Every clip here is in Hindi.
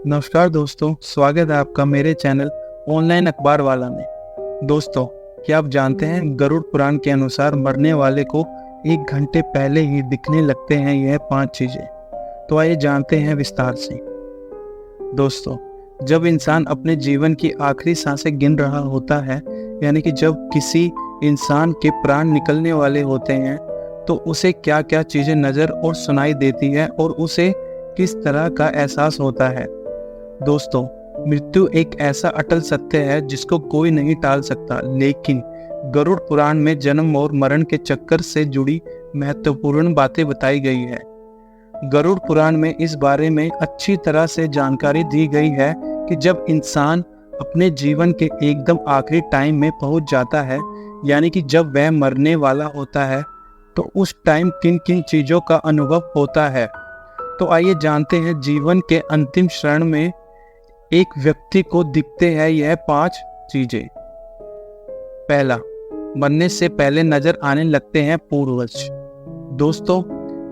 नमस्कार दोस्तों, स्वागत है आपका मेरे चैनल ऑनलाइन अखबार वाला में। दोस्तों, क्या आप जानते हैं गरुड़ पुराण के अनुसार मरने वाले को 1 घंटे पहले ही दिखने लगते हैं यह 5 चीजें। तो आइए जानते हैं विस्तार से। दोस्तों, जब इंसान अपने जीवन की आखिरी सांसें गिन रहा होता है, यानी कि जब किसी इंसान के प्राण निकलने वाले होते हैं, तो उसे क्या क्या चीजें नजर और सुनाई देती है और उसे किस तरह का एहसास होता है। दोस्तों, मृत्यु एक ऐसा अटल सत्य है जिसको कोई नहीं टाल सकता, लेकिन गरुड़ पुराण में जन्म और मरण के चक्कर से जुड़ी महत्वपूर्ण बातें बताई गई है। गरुड़ पुराण में इस बारे में अच्छी तरह से जानकारी दी गई है कि जब इंसान अपने जीवन के एकदम आखिरी टाइम में पहुंच जाता है, यानी कि जब वह मरने वाला होता है, तो उस टाइम किन किन चीजों का अनुभव होता है। तो आइए जानते हैं जीवन के अंतिम क्षण में एक व्यक्ति को दिखते हैं यह 5 चीजें। पहला, मरने से पहले नजर आने लगते हैं पूर्वज। दोस्तों,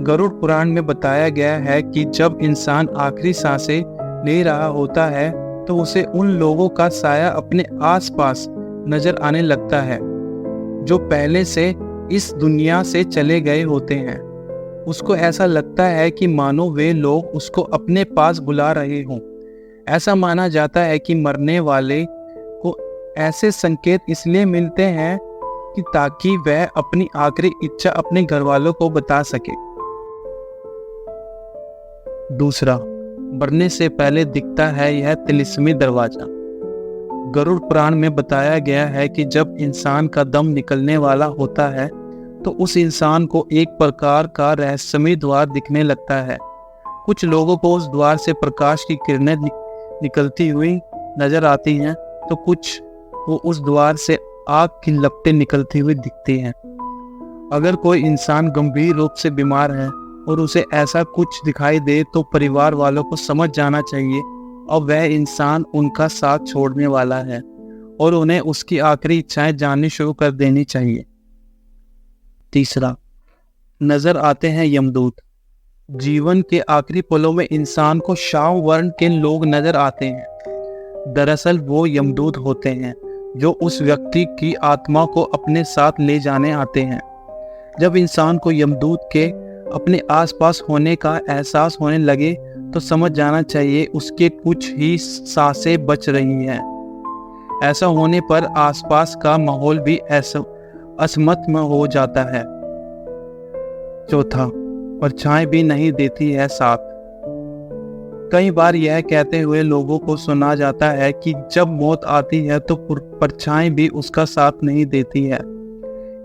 गरुड़ पुराण में बताया गया है कि जब इंसान आखिरी सांसें ले रहा होता है, तो उसे उन लोगों का साया अपने आसपास नजर आने लगता है जो पहले से इस दुनिया से चले गए होते हैं। उसको ऐसा लगता है कि मानो वे लोग उसको अपने पास बुला रहे हों। ऐसा माना जाता है कि मरने वाले को ऐसे संकेत इसलिए मिलते हैं कि ताकि वह अपनी आखिरी इच्छा अपने घर वालों को बता सके। दूसरा, मरने से पहले दिखता है यह तिलिस्मी दरवाजा। गरुड़ पुराण में बताया गया है कि जब इंसान का दम निकलने वाला होता है, तो उस इंसान को एक प्रकार का रहस्यमय द्वार दिखने लगता है। कुछ लोगों को उस द्वार से प्रकाश की किरणें निकलती हुई नजर आती हैं, तो कुछ को उस द्वार से आग की लपटें निकलती हुई दिखती हैं। अगर कोई इंसान गंभीर रूप से बीमार है और उसे ऐसा कुछ दिखाई दे, तो परिवार वालों को समझ जाना चाहिए और वह इंसान उनका साथ छोड़ने वाला है और उन्हें उसकी आखिरी इच्छाएं जाननी शुरू कर देनी चाहिए। तीसरा, नजर आते हैं यमदूत। जीवन के आखिरी पलों में इंसान को श्याम वर्ण के लोग नजर आते हैं। दरअसल वो यमदूत होते हैं जो उस व्यक्ति की आत्मा को अपने साथ ले जाने आते हैं। जब इंसान को यमदूत के अपने आसपास होने का एहसास होने लगे, तो समझ जाना चाहिए उसके कुछ ही सांसें बच रही हैं। ऐसा होने पर आसपास का माहौल भी असमत में हो जाता है। चौथा, परछाई भी नहीं देती है साथ। कई बार यह कहते हुए लोगों को सुना जाता है कि जब मौत आती है तो परछाई भी उसका साथ नहीं देती है।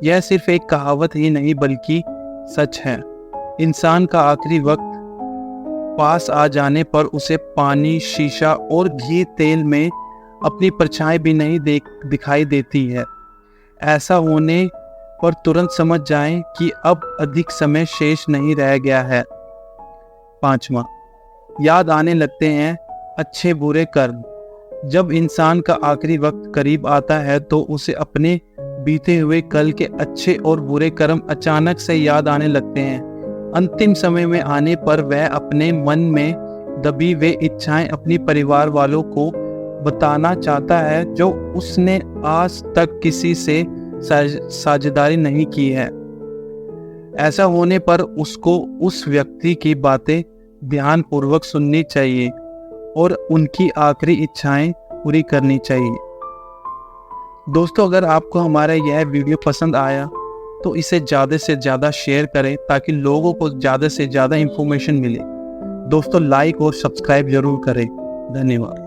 यह सिर्फ एक कहावत ही नहीं बल्कि सच है। इंसान का आखिरी वक्त पास आ जाने पर उसे पानी, शीशा और घी तेल में अपनी परछाई भी नहीं दिखाई देती है। ऐसा होने पर तुरंत समझ जाएं कि अब अधिक समय शेष नहीं रह गया है। 5वां, याद आने लगते हैं अच्छे बुरे कर्म। जब इंसान का आखिरी वक्त करीब आता है, तो उसे अपने बीते हुए कल के अच्छे और बुरे कर्म अचानक से याद आने लगते हैं। अंतिम समय में आने पर वह अपने मन में दबी हुई इच्छाएं अपनी परिवार वालों को बताना चाहता है जो उसने आज तक किसी से साझेदारी नहीं की है। ऐसा होने पर उसको उस व्यक्ति की बातें ध्यानपूर्वक सुननी चाहिए और उनकी आखिरी इच्छाएं पूरी करनी चाहिए। दोस्तों, अगर आपको हमारा यह वीडियो पसंद आया तो इसे ज़्यादा से ज़्यादा शेयर करें ताकि लोगों को ज़्यादा से ज़्यादा इंफॉर्मेशन मिले। दोस्तों, लाइक और सब्सक्राइब जरूर करें। धन्यवाद।